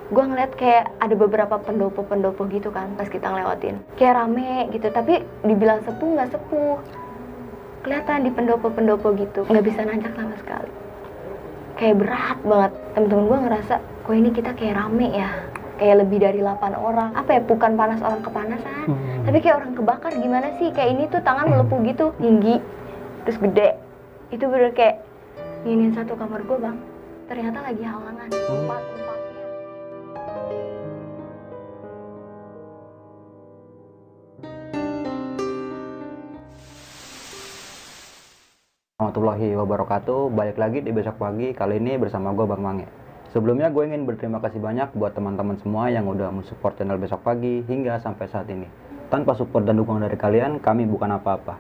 gue ngeliat kayak ada beberapa pendopo-pendopo gitu kan pas kita ngelewatin, kayak rame gitu, tapi dibilang sepuh nggak sepuh, kelihatan di pendopo-pendopo gitu nggak bisa nanjak sama sekali, kayak berat banget. Temen-temen gue ngerasa kok ini kita kayak rame ya, kayak lebih dari 8 orang, apa ya, bukan panas orang kepanasan, tapi kayak orang kebakar gimana sih, kayak ini tuh tangan melepuh gitu, tinggi terus gede, itu bener kayak nginin satu kamar gue bang, ternyata lagi halangan umpat-umpatnya. Warahmatullahi wabarakatuh. Balik lagi di Besok Pagi, kali ini bersama gue Bang Mange. Sebelumnya gue ingin berterima kasih banyak buat teman-teman semua yang udah mensupport channel Besok Pagi hingga sampai saat ini. Tanpa support dan dukungan dari kalian, kami bukan apa-apa.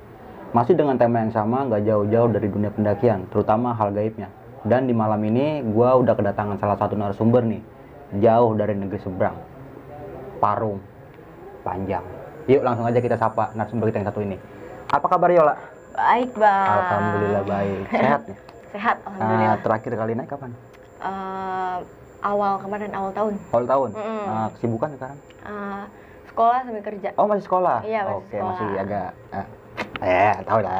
Masih dengan tema yang sama, gak jauh-jauh dari dunia pendakian, terutama hal gaibnya. Dan di malam ini, gue udah kedatangan salah satu narasumber nih, jauh dari negeri seberang, Parung Panjang. Yuk langsung aja kita sapa narasumber kita yang satu ini. Apa kabar Yola? Baik bang. Alhamdulillah baik. Sehat nih? Sehat alhamdulillah. Terakhir kali naik kapan? Awal kemarin, awal tahun. Awal tahun? Kesibukan sekarang? Sekolah sambil kerja. Oh masih sekolah? Iya masih Oke, sekolah. masih agak tahu lah.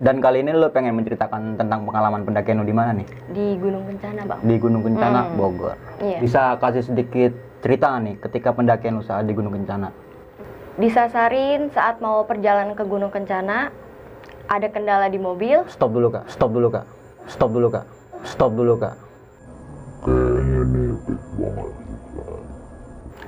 Dan kali ini lo pengen menceritakan tentang pengalaman pendakian lo di mana nih? Di Gunung Kencana bang. Di Gunung Kencana, Bogor. Iya. Bisa kasih sedikit cerita nih ketika pendakian lo saat di Gunung Kencana? Disasarin saat mau perjalanan ke Gunung Kencana, ada kendala di mobil. Stop dulu kak, stop dulu kak, stop dulu kak, stop dulu kak.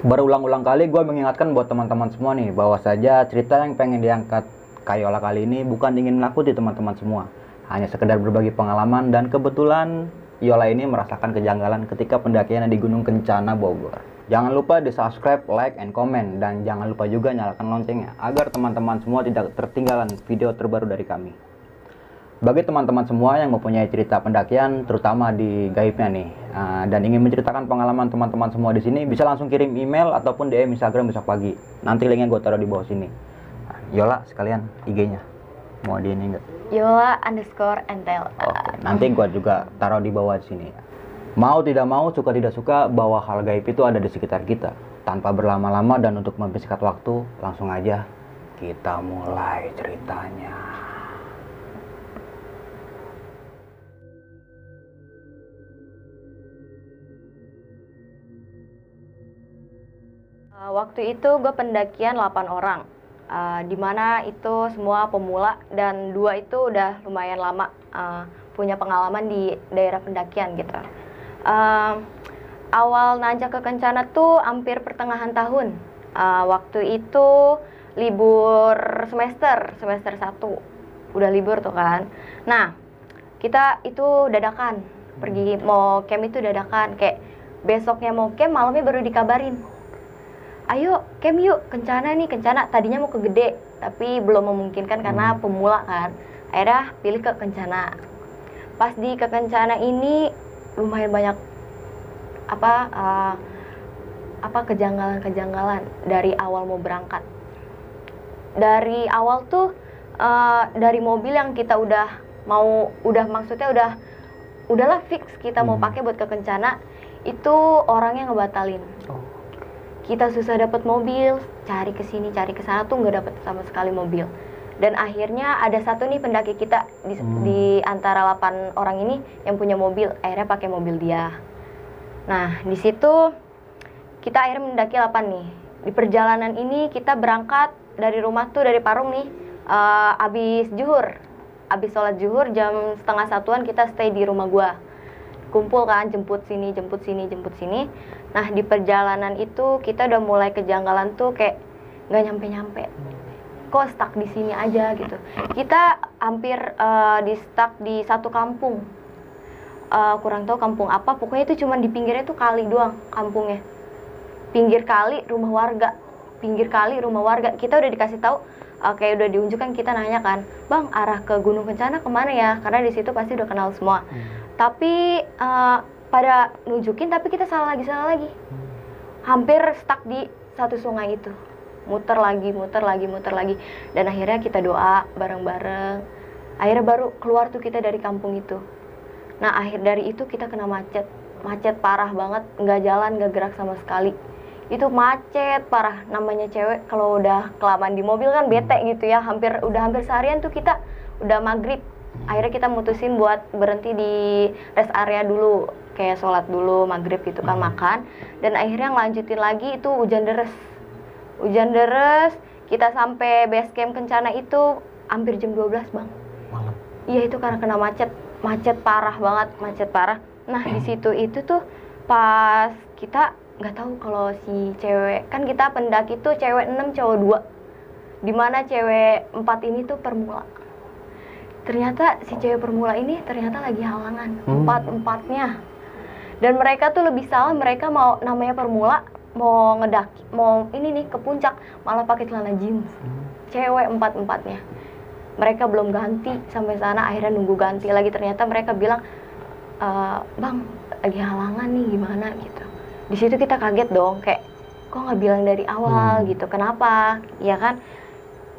Berulang-ulang kali gue mengingatkan buat teman-teman semua nih, bahwa saja cerita yang pengen diangkat Kayola kali ini bukan ingin menakuti teman-teman semua, hanya sekedar berbagi pengalaman. Dan kebetulan Yola ini merasakan kejanggalan ketika pendakian di Gunung Kencana Bogor. Jangan lupa di subscribe, like, and comment, dan jangan lupa juga nyalakan loncengnya agar teman-teman semua tidak tertinggalan video terbaru dari kami. Bagi teman-teman semua yang mempunyai cerita pendakian, terutama di gaibnya nih, dan ingin menceritakan pengalaman teman-teman semua di sini, bisa langsung kirim email ataupun DM Instagram Besok Pagi. Nanti linknya gue taruh di bawah sini. Yola sekalian IG-nya mau di ini enggak? Yola_entel. Oke, nanti gue juga taruh di bawah sini. Mau tidak mau, suka tidak suka, bahwa hal gaib itu ada di sekitar kita. Tanpa berlama-lama dan untuk mempersingkat waktu, langsung aja kita mulai ceritanya. Waktu itu gue pendakian 8 orang, dimana itu semua pemula dan 2 itu udah lumayan lama punya pengalaman di daerah pendakian gitu. Awal nanjak ke Kencana tuh hampir pertengahan tahun. Waktu itu libur semester 1, udah libur tuh kan. Nah, kita itu dadakan, pergi mau camp itu dadakan, kayak besoknya mau camp, malamnya baru dikabarin, ayo camp yuk, Kencana nih, Kencana. Tadinya mau ke Gede, tapi belum memungkinkan karena pemula kan. Akhirnya pilih ke Kencana. Pas di ke Kencana ini lumayan banyak kejanggalan-kejanggalan dari awal mau berangkat. Dari awal tuh dari mobil yang kita udahlah fix kita mau pakai buat ke Kencana, itu orangnya ngebatalin. Kita susah dapat mobil, cari ke sini cari ke sana tuh nggak dapat sama sekali mobil. Dan akhirnya ada satu nih pendaki kita di antara 8 orang ini yang punya mobil, akhirnya pakai mobil dia. Nah, di situ kita akhirnya mendaki 8 nih. Di perjalanan ini kita berangkat dari rumah tuh, dari Parung nih, abis sholat zuhur jam 12:30 kita stay di rumah gua. Kumpul kan, jemput sini. Nah, di perjalanan itu kita udah mulai kejanggalan tuh, kayak nggak nyampe-nyampe. Kok stuck di sini aja gitu. Kita hampir di stuck di satu kampung. Kurang tahu kampung apa, pokoknya itu cuma di pinggirnya tuh kali doang kampungnya. Pinggir kali rumah warga. Kita udah dikasih tahu, kayak udah diunjukkan, kita nanya kan, "Bang, arah ke Gunung Kencana kemana ya?" Karena di situ pasti udah kenal semua. Tapi pada nunjukin, tapi kita salah lagi. Hampir stuck di satu sungai itu. Muter lagi. Dan akhirnya kita doa bareng-bareng. Akhirnya baru keluar tuh kita dari kampung itu. Nah, akhir dari itu kita kena macet macet parah banget, nggak jalan, nggak gerak sama sekali. Itu macet parah. Namanya cewek kalau udah kelamaan di mobil kan bete gitu ya. Udah hampir seharian tuh kita udah maghrib. Akhirnya kita mutusin buat berhenti di rest area dulu, kayak sholat dulu maghrib gitu kan, makan. Dan akhirnya ngelanjutin lagi itu hujan deres. Hujan deres, kita sampai base camp Kencana itu hampir jam 12 bang. Malam. Iya itu karena kena macet parah banget, macet parah. Nah di situ itu tuh pas kita nggak tahu kalau si cewek, kan kita pendaki tuh cewek 6 cowok 2, dimana cewek 4 ini tuh permula. Ternyata si cewek permula ini ternyata lagi halangan, empatnya. Dan mereka tuh lebih salah, mereka mau namanya permula, mau ngedaki, mau ini nih ke puncak, malah pakai celana jeans. Cewek 4-4-nya. Mereka belum ganti sampai sana, akhirnya nunggu ganti lagi. Ternyata mereka bilang, bang lagi halangan nih, gimana gitu. Di situ kita kaget dong, kayak kok nggak bilang dari awal gitu, kenapa? Ya kan,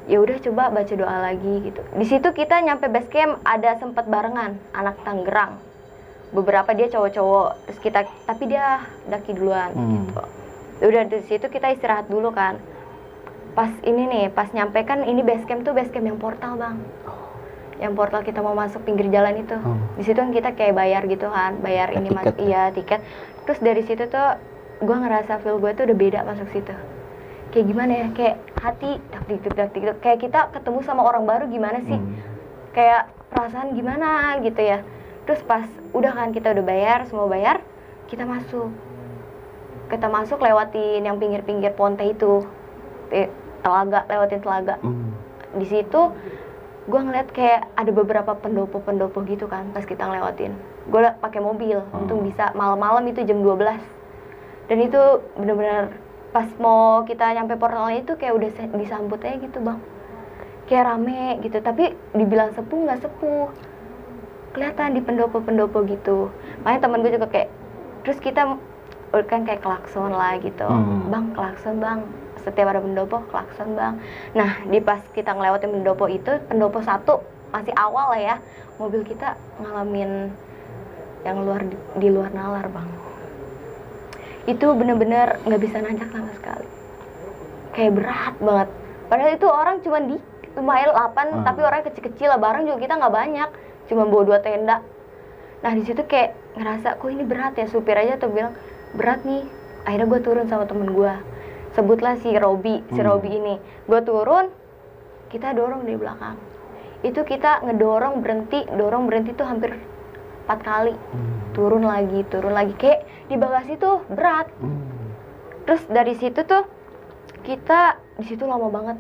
ya udah coba baca doa lagi gitu. Di situ kita nyampe base camp ada sempet barengan anak Tangerang, beberapa dia cowok-cowok, terus kita, tapi dia daki duluan gitu. Udah di situ kita istirahat dulu kan. Pas ini nih, pas nyampe kan ini base camp tuh base camp yang portal bang. Yang portal kita mau masuk pinggir jalan itu. Di situ kan kita kayak bayar gitu kan, bayar ini mas, iya tiket. Terus dari situ tuh gue ngerasa feel gue tuh udah beda masuk situ. Kayak gimana ya, kayak hati dak dik, kayak kita ketemu sama orang baru gimana sih, kayak perasaan gimana gitu ya. Terus pas udah kan kita udah bayar, semua bayar, kita masuk lewatin yang pinggir-pinggir Ponte itu, telaga, lewatin telaga. Di situ gue ngeliat kayak ada beberapa pendopo gitu kan pas kita ngelewatin. Gue pakai mobil, untung bisa, malam-malam itu jam 12. Dan itu bener-bener pas mau kita nyampe portalnya itu kayak udah disambut aja gitu bang, kayak rame gitu. Tapi dibilang sepuh nggak sepuh, kelihatan di pendopo gitu. Makanya temen gue juga kayak, terus kita kan kayak klakson lah gitu, bang klakson bang, setiap ada pendopo klakson bang. Nah di pas kita ngelewatin pendopo itu, pendopo 1 masih awal lah ya, mobil kita ngalamin yang di luar nalar bang. Itu bener-bener nggak bisa nanjak sama sekali, kayak berat banget. Padahal itu orang cuma di lumayan 8, tapi orang kecil-kecil lah, barang juga kita nggak banyak, cuma bawa 2 tenda. Nah di situ kayak ngerasa kok ini berat ya, supir aja tuh bilang berat nih. Akhirnya gue turun sama temen gue, sebutlah si Robi ini. Gue turun, kita dorong dari belakang. Itu kita ngedorong berhenti tuh hampir 4 kali. Turun lagi, kayak di bagasi tuh berat. Terus dari situ tuh kita di situ lama banget.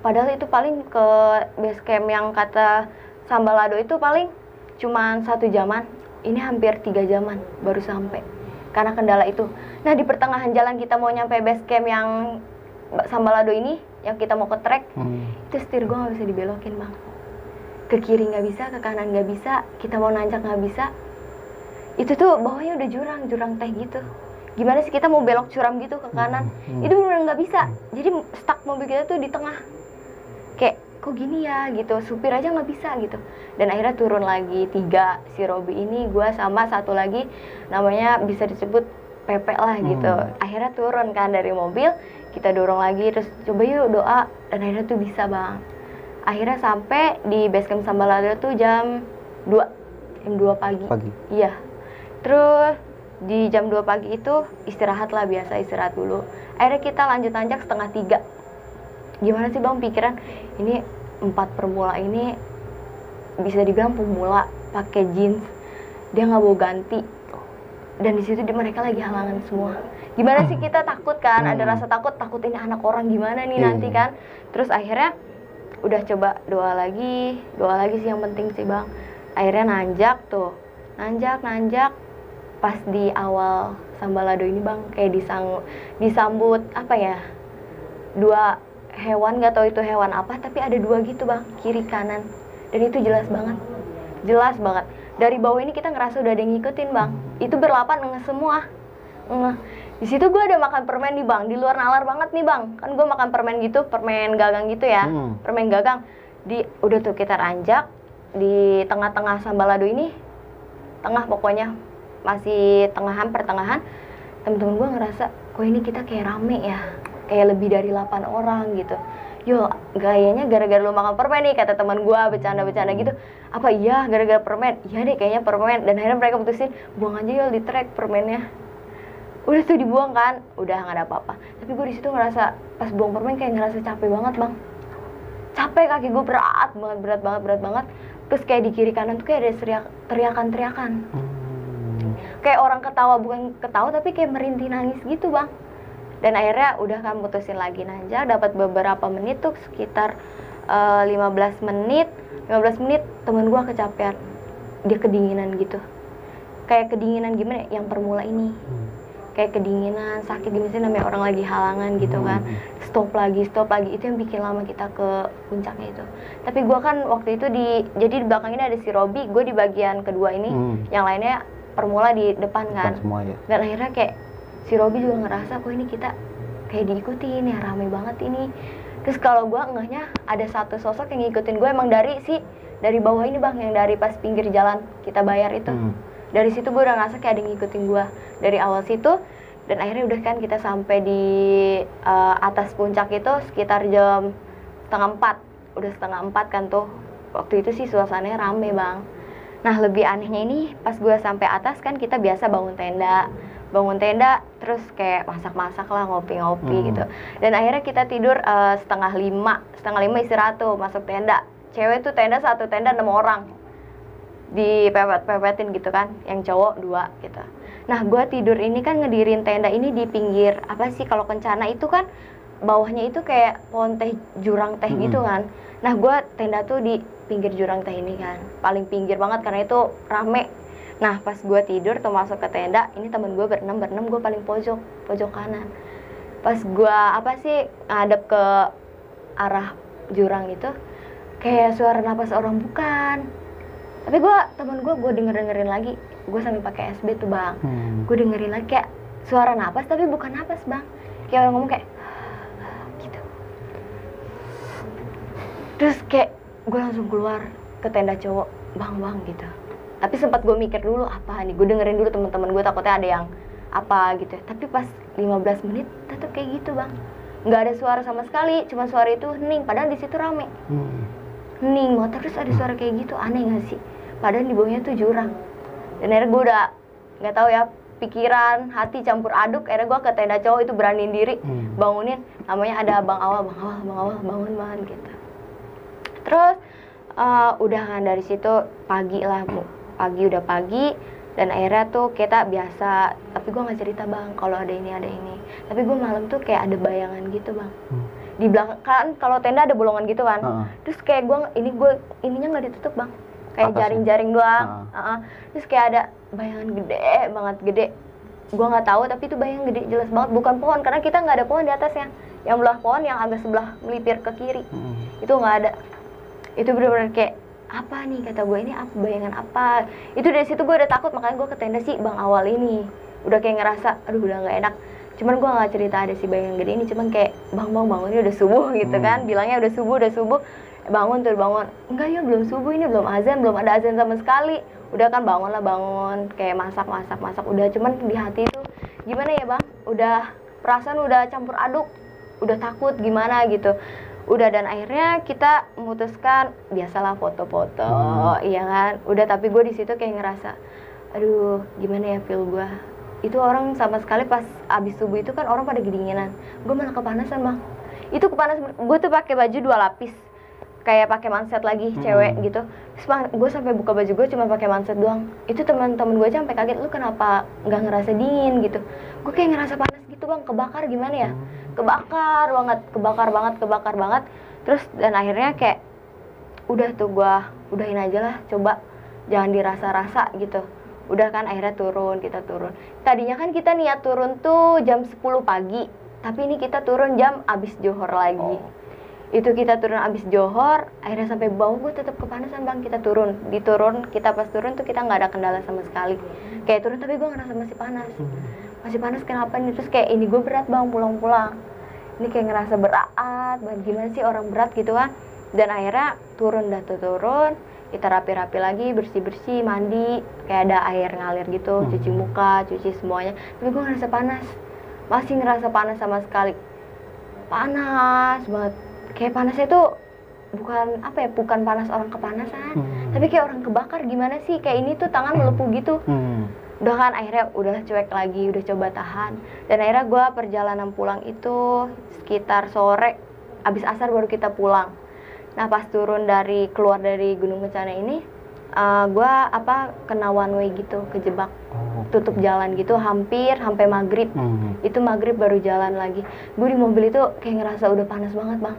Padahal itu paling ke base camp yang kata Sambalado itu paling cuman 1 jaman. Ini hampir 3 jaman baru sampai karena kendala itu. Nah di pertengahan jalan kita mau nyampe base camp yang Sambalado ini, yang kita mau ke trek, itu setir gue nggak bisa dibelokin bang. Ke kiri nggak bisa, ke kanan nggak bisa, kita mau nanjak nggak bisa. Itu tuh bawahnya udah jurang teh gitu. Gimana sih kita mau belok curam gitu ke kanan, itu bener nggak bisa. Jadi stuck mobil kita tuh di tengah, kayak kok gini ya gitu, supir aja nggak bisa gitu. Dan akhirnya turun lagi 3, si Robi ini, gue sama 1 lagi namanya bisa disebut Pepe lah gitu. Akhirnya turun kan dari mobil, kita dorong lagi, terus coba yuk doa, dan akhirnya tuh bisa bang. Akhirnya sampai di base camp Sambalado tuh jam 2 pagi. Iya. Terus di jam 2 pagi itu istirahat lah, biasa istirahat dulu. Akhirnya kita lanjut nanjak setengah 3. Gimana sih bang pikiran, ini 4 permula ini bisa dibilang pemula, pakai jeans, dia nggak mau ganti. Dan di situ mereka lagi halangan semua. Gimana sih kita takut kan, ada rasa takut ini anak orang gimana nih nanti kan. Terus akhirnya udah coba doa lagi sih yang penting sih bang. Akhirnya nanjak pas di awal Sambalado ini bang, kayak disambut apa ya, 2 hewan, nggak tahu itu hewan apa, tapi ada 2 gitu bang, kiri kanan. Dan itu jelas banget dari bawah ini kita ngerasa udah ada yang ngikutin bang. Itu berlapan semua. Di situ gue ada makan permen nih bang, di luar nalar banget nih bang. Kan gue makan permen gitu, permen gagang gitu ya, permen gagang. Udah tuh kita ranjak di tengah-tengah Sambalado ini, tengah pokoknya masih pertengahan, temen-temen gue ngerasa kok ini kita kayak rame ya, kayak lebih dari 8 orang gitu. Yo, gayanya gara-gara lu makan permen nih, kata teman gue bercanda-bercanda gitu. Apa iya gara-gara permen? Iya deh kayaknya permen. Dan akhirnya mereka putusin buang aja yuk di trek permennya. Udah tuh dibuang kan, udah nggak ada apa-apa. Tapi gue di situ ngerasa pas buang permen kayak ngerasa capek banget bang. Capek, kaki gue berat banget. Terus kayak di kiri kanan tuh kayak ada teriakan-teriakan. Kayak orang ketawa, bukan ketawa tapi kayak merintih nangis gitu bang. Dan akhirnya udah kan putusin lagi nanjak, dapat beberapa menit tuh sekitar 15 menit temen gue kecapean, dia kedinginan gitu, kayak kedinginan gimana yang permula ini, kayak kedinginan sakit gimana sih namanya orang lagi halangan gitu kan, stop lagi itu yang bikin lama kita ke puncaknya itu. Tapi gue kan waktu itu jadi di belakang ini ada si Robi, gue di bagian kedua ini, yang lainnya permula di depan kan semua, ya. Dan akhirnya kayak si Robi juga ngerasa kok ini kita kayak diikutin ya, rame banget ini. Terus kalau gue ngehnya ada satu sosok yang ngikutin gue emang dari bawah ini bang, yang dari pas pinggir jalan kita bayar itu. Dari situ gue udah ngerasa kayak ada yang ngikutin gue dari awal situ. Dan akhirnya udah kan kita sampai di atas puncak itu sekitar jam 3:30. Udah 3:30 kan tuh. Waktu itu sih suasananya rame bang. Nah lebih anehnya ini pas gue sampai atas kan kita biasa bangun tenda terus kayak masak-masak lah, ngopi-ngopi gitu. Dan akhirnya kita tidur 4:30 istirahat tuh, masuk tenda. Cewek tuh satu tenda 6 orang dipepet-pepetin gitu kan, yang cowok 2 gitu. Nah gue tidur ini kan ngedirin tenda ini di pinggir apa sih kalau Kencana itu kan bawahnya itu kayak pohon teh, jurang teh gitu kan. Nah gue tenda tuh di pinggir jurang teh ini kan, paling pinggir banget karena itu rame. Nah pas gue tidur tuh masuk ke tenda, ini temen gue berenam, gue paling pojok kanan. Pas gue ngadep ke arah jurang itu, kayak suara napas orang bukan. Tapi temen gue dengerin lagi, gue sambil pakai SB tuh bang. Gue dengerin lagi kayak suara napas tapi bukan napas bang, kayak orang ngomong kayak gitu. Terus kayak gue langsung keluar ke tenda cowok, bang gitu. Tapi sempat gue mikir dulu apa nih, gue dengerin dulu teman-teman gue, takutnya ada yang apa gitu. Tapi pas 15 menit tetap kayak gitu bang, nggak ada suara sama sekali, cuma suara itu hening. Padahal di situ rame, hening banget. Terus ada suara kayak gitu, aneh nggak sih? Padahal di bawahnya tuh jurang. Dan akhirnya gue udah nggak tahu ya, pikiran hati campur aduk. Akhirnya gue ke tenda cowok itu beraniin diri, bangunin. Namanya ada bang awal, bangun gitu. Terus udah kan dari situ pagi udah pagi. Dan akhirnya tuh kita biasa, tapi gue nggak cerita bang kalau ada ini. Tapi gue malam tuh kayak ada bayangan gitu bang. Di belakang kan kalau tenda ada bolongan gitu kan. Terus kayak ininya nggak ditutup bang, kayak jaring-jaring doang. Terus kayak ada bayangan gede. Gue nggak tahu, tapi itu bayangan gede jelas banget, bukan pohon karena kita nggak ada pohon di atasnya. Yang belah pohon yang agak sebelah melipir ke kiri itu nggak ada. Itu benar-benar kayak apa nih, kata gue, ini apa, bayangan apa. Itu dari situ gue udah takut, makanya gue ke tenda si bang awal ini. Udah kayak ngerasa aduh udah nggak enak. Cuman gue nggak cerita ada si bayangan gede ini, cuman kayak bang bangun, ini udah subuh gitu kan. Bilangnya udah subuh. Bangun. Enggak ya, belum subuh, ini belum azan, belum ada azan sama sekali. Udah kan bangun, kayak masak. Udah, cuman di hati itu gimana ya bang, udah perasaan udah campur aduk, udah takut gimana gitu. Udah, dan akhirnya kita memutuskan biasalah foto-foto, iya kan. Udah, tapi gue di situ kayak ngerasa aduh gimana ya feel gue. Itu orang sama sekali pas abis subuh itu kan orang pada kedinginan, gue malah kepanasan bang. Itu kepanasan, gue tuh pakai baju 2 lapis, kayak pakai manset lagi cewek gitu. Terus gue sampai buka baju gue cuma pakai manset doang. Itu teman-teman gue aja sampai kaget, lu kenapa nggak ngerasa dingin gitu. Gue kayak ngerasa panas gitu bang, kebakar gimana ya, kebakar banget. Terus dan akhirnya kayak udah tuh gue udahin aja lah, coba jangan dirasa-rasa gitu. Udah kan akhirnya kita turun. Tadinya kan kita niat turun tuh jam 10 pagi, tapi ini kita turun jam abis johor lagi. Itu kita turun abis johor, akhirnya sampai bawah gue tetap kepanasan bang. Kita pas turun tuh kita nggak ada kendala sama sekali. Kayak turun tapi gue ngerasa masih panas kenapa nih. Terus kayak ini gue berat bang, pulang ini kayak ngerasa berat banget, gimana sih orang berat gitu kan. Dan akhirnya turun, kita rapi-rapi lagi, bersih-bersih, mandi, kayak ada air ngalir gitu, cuci muka, cuci semuanya. Tapi gue ngerasa panas, masih ngerasa panas sama sekali, panas banget. Kayak panasnya tuh bukan apa ya, bukan panas orang kepanasan, tapi kayak orang kebakar. Gimana sih, kayak ini tuh tangan melepuh gitu. Udah kan, akhirnya udah cuek lagi, udah coba tahan. Dan akhirnya gue perjalanan pulang itu sekitar sore, abis asar baru kita pulang. Nah pas keluar dari Gunung Kencana ini, gue kena one way gitu, kejebak, tutup jalan gitu, hampir sampai maghrib. Itu maghrib baru jalan lagi. Gue di mobil itu kayak ngerasa udah panas banget bang,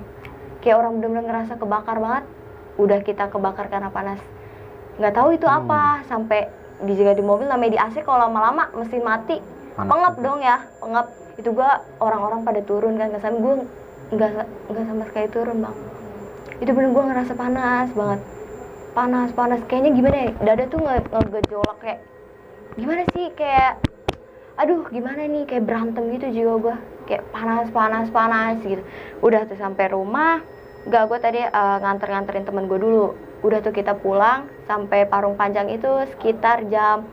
kayak orang bener-bener ngerasa kebakar banget. Udah kita kebakar karena panas, nggak tahu itu apa, sampai dijaga di mobil, namanya di AC kalau lama-lama mesin mati, pengap dong ya, pengap. Itu gua orang-orang pada turun kan ke sana, gue nggak sama sekali turun bang. Itu bener gue ngerasa panas banget, panas kayaknya gimana ya, dada tuh ngegejolak kayak gimana sih, kayak aduh gimana nih, kayak berantem gitu jiwa gue, kayak panas gitu. Udah tuh sampai rumah, gue tadi nganterin temen gue dulu. Udah tuh kita pulang sampai Parung Panjang itu sekitar jam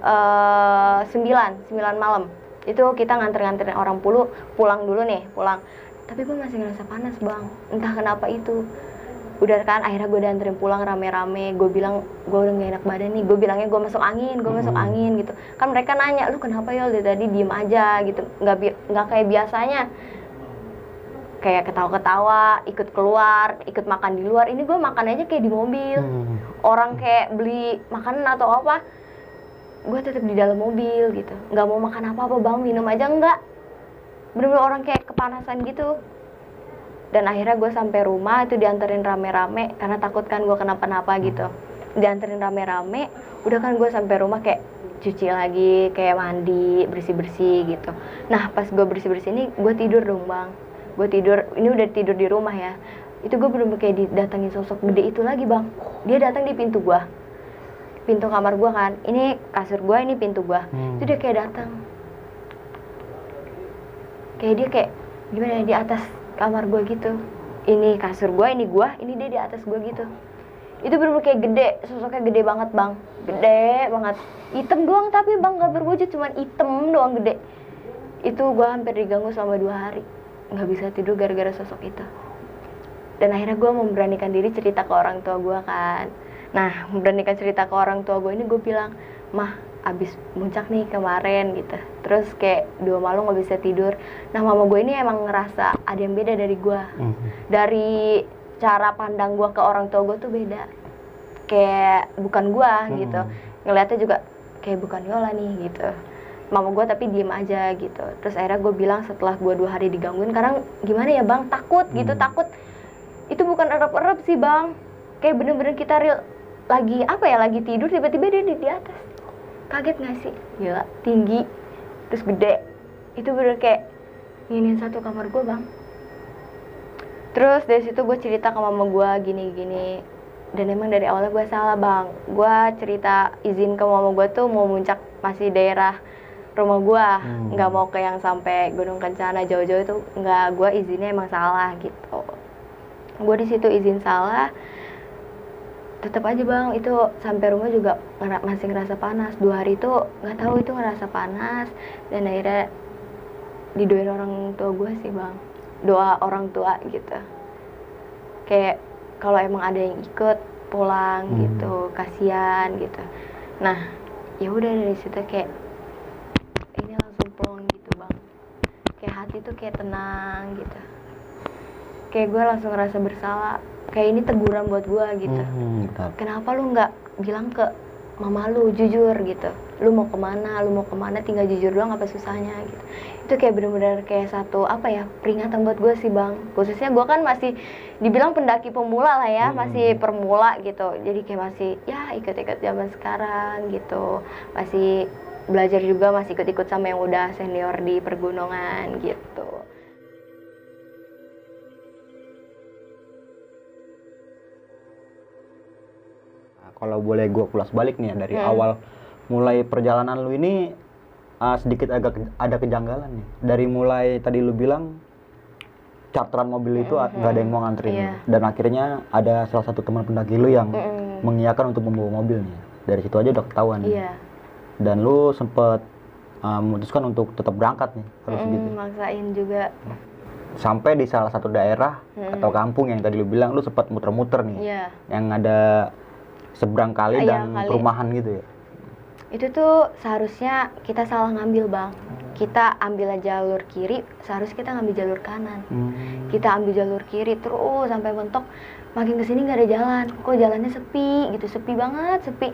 9 malam. Itu kita nganterin orang pulang dulu nih, pulang. Tapi gue masih ngerasa panas bang, entah kenapa itu. Udah kan, akhirnya gue dianterin pulang rame-rame. Gue bilang gue udah gak enak badan nih, gue bilangnya gue masuk angin gitu. Kan mereka nanya, lu kenapa Yol, dari tadi diem aja gitu, nggak kayak biasanya, kayak ketawa-ketawa, ikut keluar, ikut makan di luar. Ini gue makan aja kayak di mobil. Orang kayak beli makanan atau apa, gue tetap di dalam mobil gitu, nggak mau makan apa-apa bang, minum aja enggak. Bener-bener orang kayak kepanasan gitu. Dan akhirnya gue sampai rumah itu dianterin rame-rame, karena takut kan gue kenapa-napa gitu. Dianterin rame-rame, udah kan gue sampai rumah kayak cuci lagi, kayak mandi, bersih-bersih gitu. Nah pas gue bersih-bersih ini, gue tidur dong bang. Gue tidur, ini udah tidur di rumah ya. Itu gue bener-bener kayak didatengin sosok gede itu lagi bang. Dia datang di pintu gue, pintu kamar gue kan. Ini kasur gue, ini pintu gue. Itu dia kayak datang. Kayak dia kayak gimana ya, di atas kamar gue gitu. Ini kasur gue, ini dia di atas gue gitu. Itu bener-bener kayak gede, sosoknya gede banget bang, gede banget. Hitam doang tapi bang, gak berwujud, cuman hitam doang gede. Itu gue hampir diganggu selama 2 hari, nggak bisa tidur gara-gara sosok itu. Dan akhirnya gue memberanikan diri cerita ke orang tua gue kan. Nah memberanikan cerita ke orang tua gue ini, gue bilang, mah abis muncak nih kemarin gitu, terus kayak 2 malam nggak bisa tidur. Nah mama gue ini emang ngerasa ada yang beda dari gue. Dari cara pandang gue ke orang tua gue tuh beda, kayak bukan gue gitu. Ngeliatnya juga kayak bukan Yola nih gitu, mama gue, tapi diem aja gitu. Terus akhirnya gue bilang setelah gue 2 hari digangguin, karena gimana ya bang, takut gitu, takut. Itu bukan erep-erep sih bang, kayak bener-bener kita lagi apa ya, lagi tidur tiba-tiba dia di atas. Kaget gak sih? Gila, tinggi, terus gede. Itu bener kayak nginin satu kamar gue bang. Terus dari situ gue cerita ke mama gue gini-gini. Dan emang dari awalnya gue salah bang. Gue cerita izin ke mama gue tuh mau muncak masih daerah rumah gue, nggak mau ke yang sampai Gunung Kencana jauh-jauh itu. Nggak, gue izinnya emang salah gitu. Gue di situ izin salah. Tetap aja bang, itu sampai rumah juga masih ngerasa panas. 2 hari itu nggak tahu itu ngerasa panas. Dan akhirnya didoain orang tua gue sih bang, doa orang tua gitu. Kayak kalau emang ada yang ikut pulang gitu, kasihan gitu. Nah ya udah dari situ kayak ini langsung plong gitu bang. Kayak hati tuh kayak tenang gitu. Kayak gue langsung ngerasa bersalah. Kayak ini teguran buat gue gitu. Kenapa lu nggak bilang ke mama lu jujur gitu, lu mau kemana, tinggal jujur doang, apa susahnya gitu. Itu kayak bener-bener kayak satu apa ya, peringatan buat gue sih bang. Khususnya gue kan masih dibilang pendaki pemula lah ya, masih permula gitu. Jadi kayak masih ya ikut-ikut zaman sekarang gitu, masih belajar juga, masih ikut-ikut sama yang udah senior di pergunungan gitu. Kalau boleh gue kulas balik nih ya, dari awal mulai perjalanan lu ini sedikit agak ada kejanggalan nih. Dari mulai tadi lu bilang charteran mobil itu nggak ada yang mau nganterin. Iya. Dan akhirnya ada salah satu teman pendaki lu yang mengiyakan untuk membawa mobilnya. Dari situ aja udah ketahuan. Iya. Dan lu sempet memutuskan untuk tetap berangkat nih, harus gitu. Maksain juga. Sampai di salah satu daerah atau kampung yang tadi lu bilang lu sempat muter-muter nih. Iya. Yang ada seberang kali dan perumahan gitu ya. Itu tuh seharusnya kita salah ngambil, Bang. Kita ambil jalur kiri, seharusnya kita ngambil jalur kanan. Kita ambil jalur kiri terus sampai mentok, makin kesini nggak ada jalan. Kok jalannya sepi gitu, sepi banget, sepi.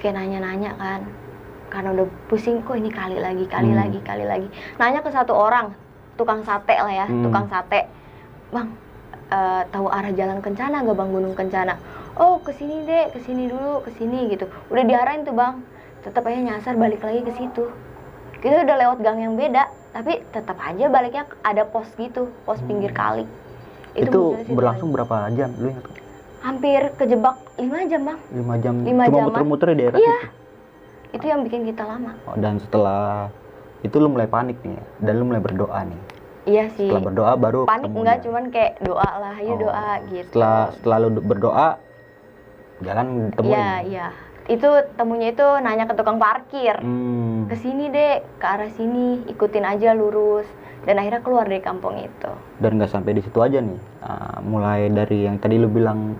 Kayak nanya-nanya kan, karena udah pusing, kok ini kali lagi. Nanya ke satu orang, tukang sate lah ya, tukang sate. Bang, tahu arah jalan Kencana nggak, Bang, Gunung Kencana? Oh, kesini deh, kesini dulu, kesini gitu. Udah diarahin tuh, Bang. Tetap aja nyasar balik lagi ke situ. Kita udah lewat gang yang beda, tapi tetap aja baliknya ada pos gitu, pos pinggir kali. Itu berlangsung berapa jam? Lu ingat? Hampir kejebak 5 jam, Bang. 5 jam. 5 Cuma jaman. muter-muter di daerah Iya. situ. Itu yang bikin kita lama. Oh, dan setelah itu lu mulai panik nih ya, dan lu mulai berdoa nih. Iya sih. Setelah berdoa baru panik enggak, cuman kayak doa lah, yuk doa gitu. Setelah lu berdoa, jalan ditemuin. Iya. Itu temunya itu nanya ke tukang parkir. Kesini deh, ke arah sini, ikutin aja lurus. Dan akhirnya keluar dari kampung itu. Dan nggak sampai di situ aja nih. Mulai dari yang tadi lu bilang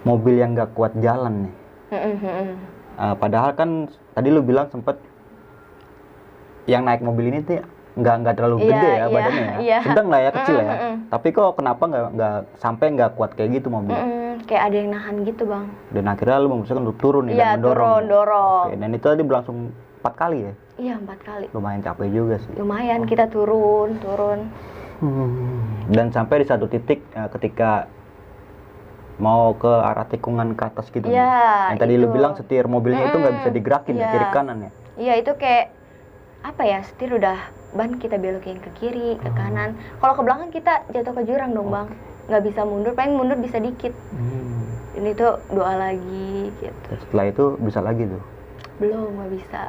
mobil yang nggak kuat jalan nih. Padahal kan tadi lu bilang sempet yang naik mobil ini tuh nggak terlalu gede ya badannya ya. Iya. Sedang lah ya, kecil ya. Tapi kok kenapa nggak kuat kayak gitu mobil? Kayak ada yang nahan gitu, Bang. Dan akhirnya lu memutuskan untuk turun nih dan mendorong. Dorong. Oke, dan itu tadi berlangsung 4 kali ya? Iya, 4 kali. Lumayan capek juga sih. Lumayan, kita turun. Dan sampai di satu titik ketika mau ke arah tikungan ke atas gitu. Iya. Yang tadi lu bilang setir mobilnya itu nggak bisa digerakin ya, kiri kanan ya? Iya, itu kayak apa ya, setir udah ban kita belokin ke kiri, ke kanan. Kalau ke belakang kita jatuh ke jurang dong, Bang. Nggak bisa mundur, paling mundur bisa dikit. Ini tuh doa lagi gitu. Setelah itu bisa lagi tuh? Belum, nggak bisa.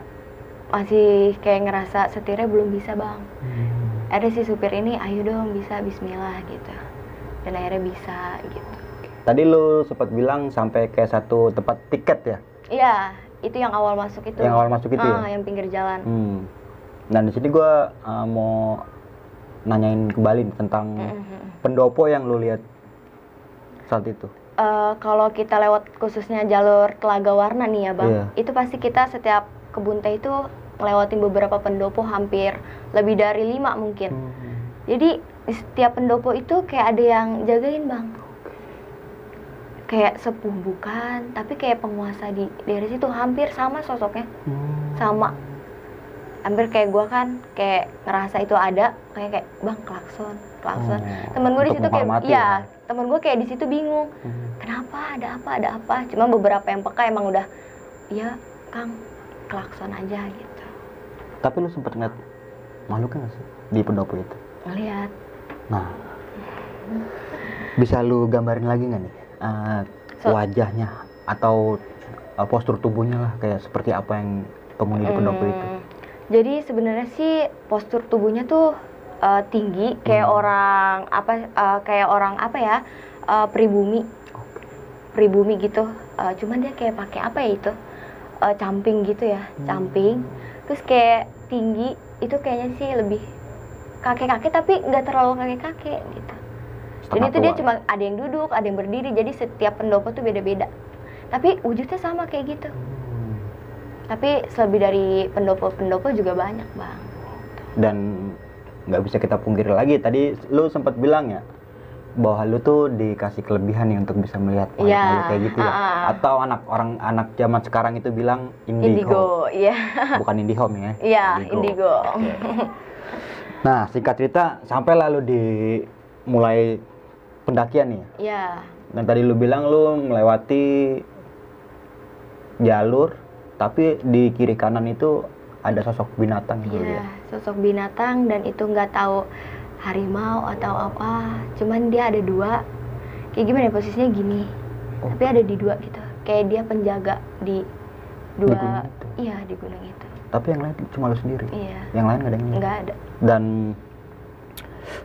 Masih kayak ngerasa setirnya belum bisa, Bang. Ada si supir ini, ayo dong bisa, bismillah gitu. Dan akhirnya bisa gitu. Tadi lu sempat bilang sampai ke satu tempat tiket ya? Iya, itu yang awal masuk itu. Yang awal masuk itu ya? Yang pinggir jalan. Dan di sini gue mau nanyain kembali tentang pendopo yang lu lihat saat itu. Kalau kita lewat khususnya jalur Telaga Warna nih ya, Bang, itu pasti kita setiap kebun teh itu ngelewatin beberapa pendopo, hampir lebih dari 5 mungkin. Jadi di setiap pendopo itu kayak ada yang jagain, Bang. Kayak sepuh bukan, tapi kayak penguasa di daerah situ, hampir sama sosoknya. Sama. Hampir kayak gua kan kayak ngerasa itu ada, kayak Bang, klakson. Temen gue di situ kayak temen gue kayak di situ bingung. Kenapa? Ada apa? Cuma beberapa yang peka emang udah, iya, Kang, klakson aja gitu. Tapi lu sempet ngeliat makhluknya nggak sih di pendopo itu? Ngeliat. Nah, bisa lu gambarin lagi nggak nih wajahnya atau postur tubuhnya lah, kayak seperti apa yang penghuni di pendopo itu? Jadi sebenarnya sih postur tubuhnya tuh tinggi, kayak orang apa ya, pribumi. Pribumi gitu. Cuman dia kayak pakai apa ya itu? Camping gitu ya, camping. Terus kayak tinggi, itu kayaknya sih lebih kakek-kakek tapi nggak terlalu kakek-kakek gitu. Jadi itu dia cuma ada yang duduk, ada yang berdiri. Jadi setiap pendopo tuh beda-beda. Tapi wujudnya sama kayak gitu. Tapi lebih dari pendopo-pendopo juga banyak, Bang. Dan nggak bisa kita pungkiri lagi, tadi lu sempat bilang ya bahwa lu tuh dikasih kelebihan nih untuk bisa melihat makhluk kayak gitu ya. Atau anak zaman sekarang itu bilang indigo. Iya. Bukan IndiHome ya. Iya, indigo. Nah, singkat cerita sampai lalu di mulai pendakian nih ya. Iya. Dan tadi lu bilang lu melewati jalur, tapi di kiri kanan itu ada sosok binatang gitu ya. Sosok binatang, dan itu nggak tahu harimau atau apa. Cuman dia ada 2. Kayak gimana ya, posisinya gini. Tapi ada di 2 gitu. Kayak dia penjaga di 2. Iya, di gunung itu. Tapi yang lain cuma lu sendiri. Iya. Yang lain nggak ada yang lihat. Nggak ada. Dan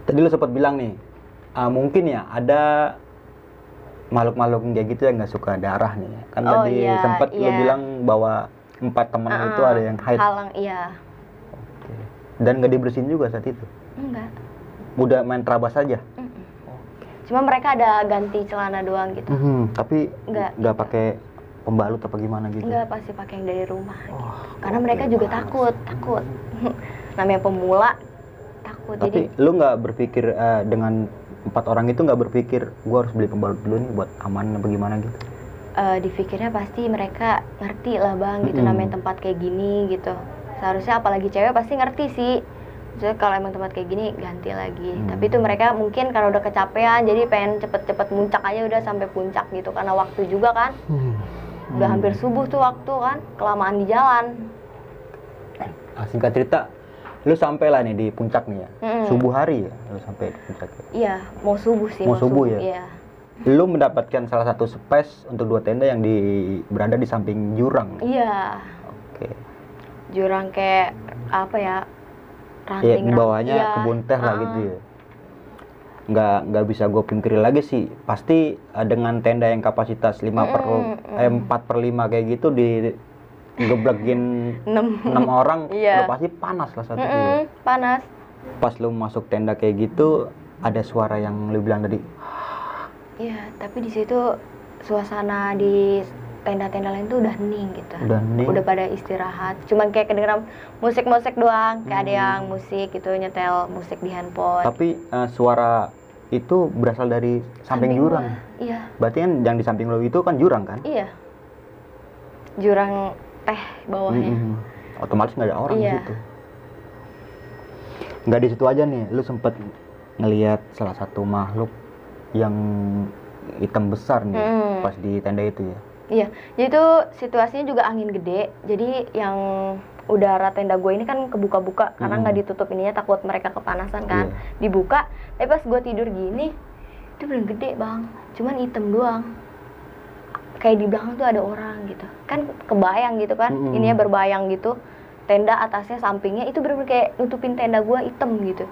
Tadi lu sempat bilang nih, mungkin ya ada makhluk-makhluk kayak gitu yang nggak suka darah nih. Kan tadi sempat lu bilang bahwa 4 temen lu itu ada yang haid. Halang, iya. Oke. Dan nggak dibersihin juga saat itu? Enggak. Udah main terabas aja? Cuma mereka ada ganti celana doang gitu. Tapi nggak pakai pembalut apa gimana gitu? Enggak, pasti pakai yang dari rumah gitu. Karena mereka juga takut. Namanya pemula, takut. Tapi lu nggak berpikir dengan 4 orang itu nggak berpikir gua harus beli pembalut dulu nih buat aman apa gimana gitu? Dipikirnya pasti mereka ngerti lah bang, gitu namanya tempat kayak gini gitu. Seharusnya apalagi cewek pasti ngerti sih. Jadi kalau emang tempat kayak gini ganti lagi. Tapi itu mereka mungkin karena udah kecapean jadi pengen cepet-cepet muncak aja udah sampai puncak gitu karena waktu juga kan. Udah hampir subuh tuh waktu kan, kelamaan di jalan. Singkat cerita, lu sampai lah nih di puncak nih ya. Subuh hari ya lu sampai di puncak. Iya, mau subuh sih. Mau subuh ya. Iya. Lu mendapatkan salah satu space untuk 2 tenda yang berada di samping jurang. Iya. Oke. Jurang kayak apa ya? Ranting. Di bawahnya kebun teh lah gitu ya. Nggak bisa gue pungkiri lagi sih. Pasti dengan tenda yang kapasitas 4/5 kayak gitu digeblekin 6 orang, lu pasti panas lah saat itu ya. Panas. Pas lu masuk tenda kayak gitu, ada suara yang lu bilang tadi. Iya, tapi di situ suasana di tenda-tenda lain tuh udah hening gitu. Udah pada istirahat. Cuman kayak kedengeran musik-musik doang. Kayak ada yang musik gitu, nyetel musik di handphone. Tapi suara itu berasal dari samping jurang. Iya. Berarti kan yang di samping lo itu kan jurang kan? Iya. Jurang teh bawahnya. Otomatis nggak ada orang di situ. Nggak di situ aja nih, lu sempet ngelihat salah satu makhluk yang hitam besar nih pas di tenda itu ya. Iya, jadi itu situasinya juga angin gede. Jadi yang udara tenda gue ini kan kebuka-buka karena nggak ditutup ininya, takut mereka kepanasan kan. Dibuka, tapi pas gue tidur gini, itu belum gede bang, cuman hitam doang. Kayak di belakang tuh ada orang gitu. Kan kebayang gitu kan, ininya berbayang gitu. Tenda atasnya, sampingnya itu bener-bener kayak nutupin tenda gue hitam gitu.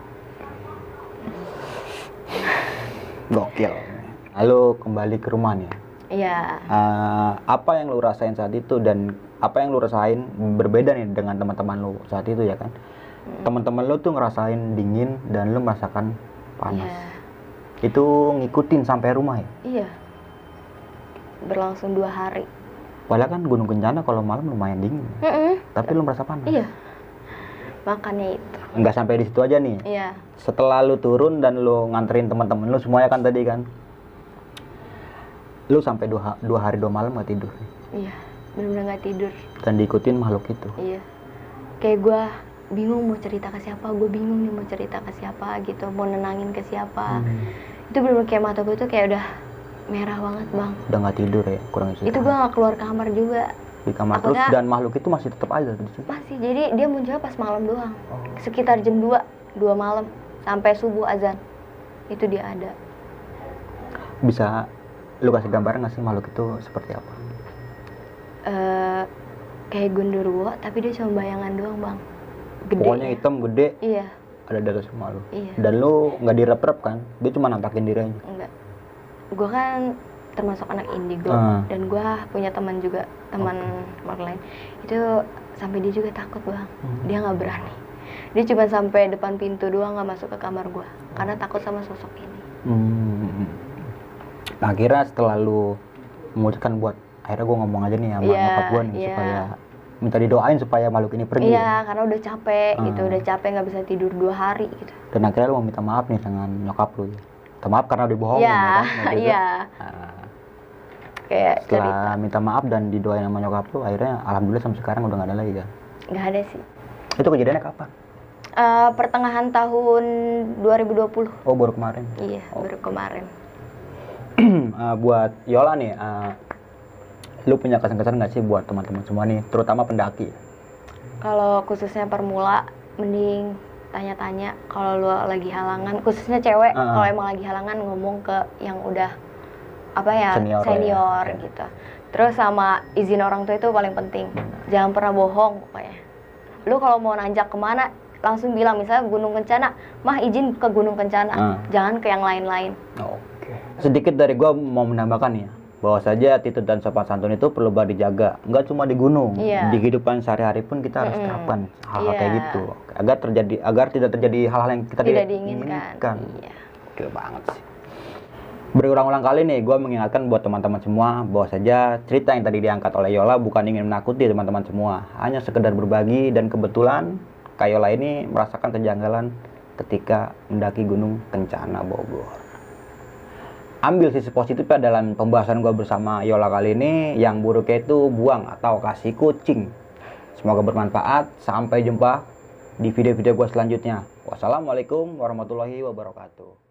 Gokil. Lalu kembali ke rumah nih. Iya. Apa yang lu rasain saat itu dan apa yang lu rasain berbeda nih dengan teman-teman lu saat itu ya kan? Teman-teman lu tuh ngerasain dingin dan lu merasakan panas. Itu ngikutin sampai rumah ya? Iya. Berlangsung 2 hari. Padahal kan Gunung Kencana kalau malam lumayan dingin. Tapi lu merasa panas? Iya. Makanya itu. Nggak sampai di situ aja nih. Iya. Setelah lu turun dan lu nganterin teman-teman lu semuanya kan tadi kan? Lu sampai 2 hari 2 malam nggak tidur? Iya, benar-benar nggak tidur. Dan diikutin makhluk itu? Iya. Kayak gue bingung mau cerita ke siapa, gue bingung nih mau cerita ke siapa gitu, mau nenangin ke siapa. Itu benar-benar kayak mata gue tuh kayak udah merah banget bang. Udah nggak tidur ya, kurang istirahat. Itu gue nggak keluar kamar juga. Di kamar terus dan makhluk itu masih tetap ada di situ? Masih, jadi dia muncul pas malam doang. Sekitar jam 2 malam sampai subuh azan. Itu dia ada. Bisa lu kasih gambaran nggak sih makhluk itu seperti apa? Kayak gundurwo, tapi dia cuma bayangan doang bang. Gede. Pokoknya hitam, gede. Iya. Ada di atas rumah lu. Iya. Dan lu nggak direp-rep kan? Dia cuma nampakin diri aja. Enggak. Gue kan termasuk anak indigo dan gue punya teman juga, teman lain. Itu sampai dia juga takut bang. Dia nggak berani. Dia cuma sampai depan pintu doang, nggak masuk ke kamar gue karena takut sama sosok ini. Nah, akhirnya setelah lu memutuskan buat akhirnya gue ngomong aja nih sama nyokap gue nih supaya minta didoain supaya makhluk ini pergi. Iya, karena udah capek gitu, udah capek nggak bisa tidur 2 hari gitu. Dan akhirnya lu mau minta maaf nih dengan nyokap lu. Minta maaf karena udah bohong. Iya, iya. Kayak setelah cerita. minta maaf dan didoain sama nyokap lu, akhirnya alhamdulillah sampai sekarang udah nggak ada lagi kan? Nggak ada sih. Itu kejadiannya kapan? Pertengahan tahun 2020. Oh, baru kemarin? Iya, baru kemarin. Buat Yola nih, lu punya kesan-kesan nggak sih buat teman-teman semua nih, terutama pendaki? Kalau khususnya permula, mending tanya-tanya kalau lu lagi halangan, khususnya cewek, kalau emang lagi halangan ngomong ke yang udah apa ya senior ya. Gitu. Terus sama izin orang tua itu paling penting. Jangan pernah bohong pokoknya. Lu kalau mau nanjak kemana, langsung bilang, misalnya Gunung Kencana, mah izin ke Gunung Kencana, jangan ke yang lain-lain. Oke. Sedikit dari gue mau menambahkan ya, bahwa saja attitude dan sopan santun itu perlu banget dijaga. Nggak cuma di gunung, di kehidupan sehari-hari pun kita harus terapkan hal-hal kayak gitu, agar tidak terjadi hal-hal yang kita tidak diinginkan. Oke banget sih. Berulang-ulang kali nih, gue mengingatkan buat teman-teman semua bahwa saja cerita yang tadi diangkat oleh Yola bukan ingin menakuti teman-teman semua, hanya sekedar berbagi, dan kebetulan Kak Yola ini merasakan kejanggalan ketika mendaki Gunung Kencana Bogor. Ambil sisi positifnya dalam pembahasan gue bersama Yola kali ini, yang buruknya itu buang atau kasih kucing. Semoga bermanfaat, sampai jumpa di video-video gue selanjutnya. Wassalamualaikum warahmatullahi wabarakatuh.